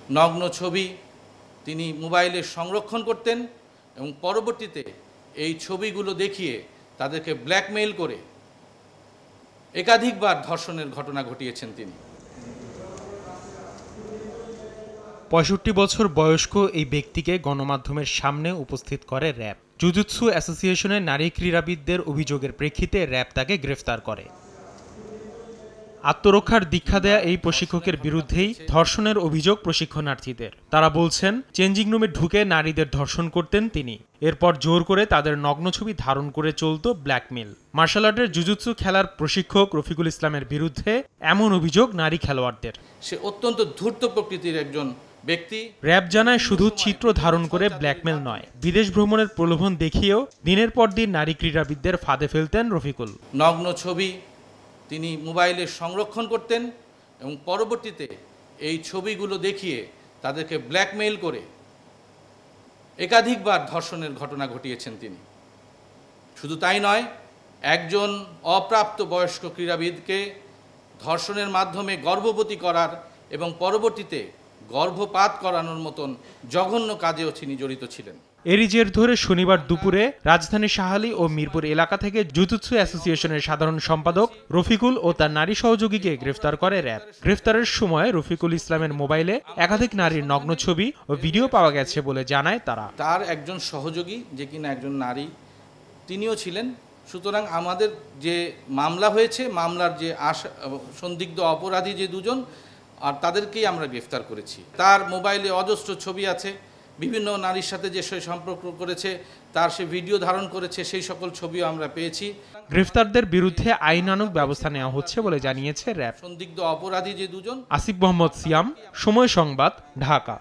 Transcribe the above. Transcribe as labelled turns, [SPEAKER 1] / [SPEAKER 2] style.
[SPEAKER 1] নগ্ন ছবি তিনি মোবাইলে সংরক্ষণ করতেন এবং পরবর্তীতে এই ছবিগুলো দেখিয়ে তাদেরকে ব্ল্যাকমেইল করে একাধিকবার ধর্ষণের ঘটনা ঘটিয়েছেন তিনি।
[SPEAKER 2] ৬৫ বছর বয়স্ক এই ব্যক্তিকে গণমাধ্যমের সামনে উপস্থিত করে র্যাব। জুজুৎসু অ্যাসোসিয়েশনের নারী ক্রীড়াবিদদের অভিযোগের প্রেক্ষিতে র্যাব তাকে গ্রেফতার করে। আত্মরক্ষার দীক্ষা দেয়া এই প্রশিক্ষকের বিরুদ্ধেই ধর্ষণের অভিযোগ প্রশিক্ষণার্থীদের। তারা বলছেন, চেঞ্জিং রুমে ঢুকে নারীদের ধর্ষণ করতেন তিনি। এরপর জোর করে তাদের নগ্ন ছবি ধারণ করে চলত ব্ল্যাকমেল। মার্শাল আর্টের জুজুৎসু খেলার প্রশিক্ষক রফিকুল ইসলামের বিরুদ্ধে এমন অভিযোগ নারী খেলোয়াড়দের।
[SPEAKER 1] সে অত্যন্ত ধূর্ত প্রকৃতির একজন ব্যক্তি।
[SPEAKER 2] র্যাব জানায়, শুধু চিত্র ধারণ করে ব্ল্যাকমেল নয়, বিদেশ ভ্রমণের প্রলোভন দেখিয়েও দিনের পর দিন নারী ক্রীড়াবিদদের ফাঁদে ফেলতেন রফিকুল।
[SPEAKER 1] নগ্ন ছবি তিনি মোবাইলে সংরক্ষণ করতেন এবং পরবর্তীতে এই ছবিগুলো দেখিয়ে তাদেরকে ব্ল্যাকমেইল করে একাধিকবার ধর্ষণের ঘটনা ঘটিয়েছেন তিনি। শুধু তাই নয়, একজন অপ্রাপ্ত বয়স্ক ক্রীড়াবিদকে ধর্ষণের মাধ্যমে গর্ভবতী করার এবং পরবর্তীতে গর্ভপাত করানোর মতন জঘন্য কাজেও তিনি জড়িত ছিলেন।
[SPEAKER 2] এরই জের ধরে শনিবার দুপুরে রাজধানীর শাহালী ও মিরপুর এলাকা থেকে জুজুৎসু অ্যাসোসিয়েশনের সাধারণ সম্পাদক রফিকুল ও তার নারী সহযোগীকে গ্রেফতার করে র্যাব। গ্রেফতারের সময় রফিকুল ইসলামের মোবাইলে একাধিক নারীর নগ্ন ছবি ও ভিডিও পাওয়া গেছে বলে জানায় তারা।
[SPEAKER 1] তার একজন সহযোগী, যে কিনা একজন নারী, তিনিও ছিলেন। সুতরাং আমাদের যে মামলা হয়েছে, মামলার যে সন্দিগ্ধ অপরাধী যে দুজন, আর তাদেরকেই আমরা গ্রেফতার করেছি। তার মোবাইলে অজস্র ছবি আছে, বিভিন্ন নারীর সাথে যে সে সম্পর্ক করেছে, তার সে ভিডিও ধারণ করেছে, সেই সকল ছবিও আমরা পেয়েছি।
[SPEAKER 2] গ্রেফতারদের বিরুদ্ধে আইনানুগ ব্যবস্থা নেওয়া হচ্ছে বলে জানিয়েছে র্যাব।
[SPEAKER 1] সন্দিগ্ধ অপরাধী যে দুজন।
[SPEAKER 2] আসিফ মোহাম্মদ সিয়াম, সময় সংবাদ, ঢাকা।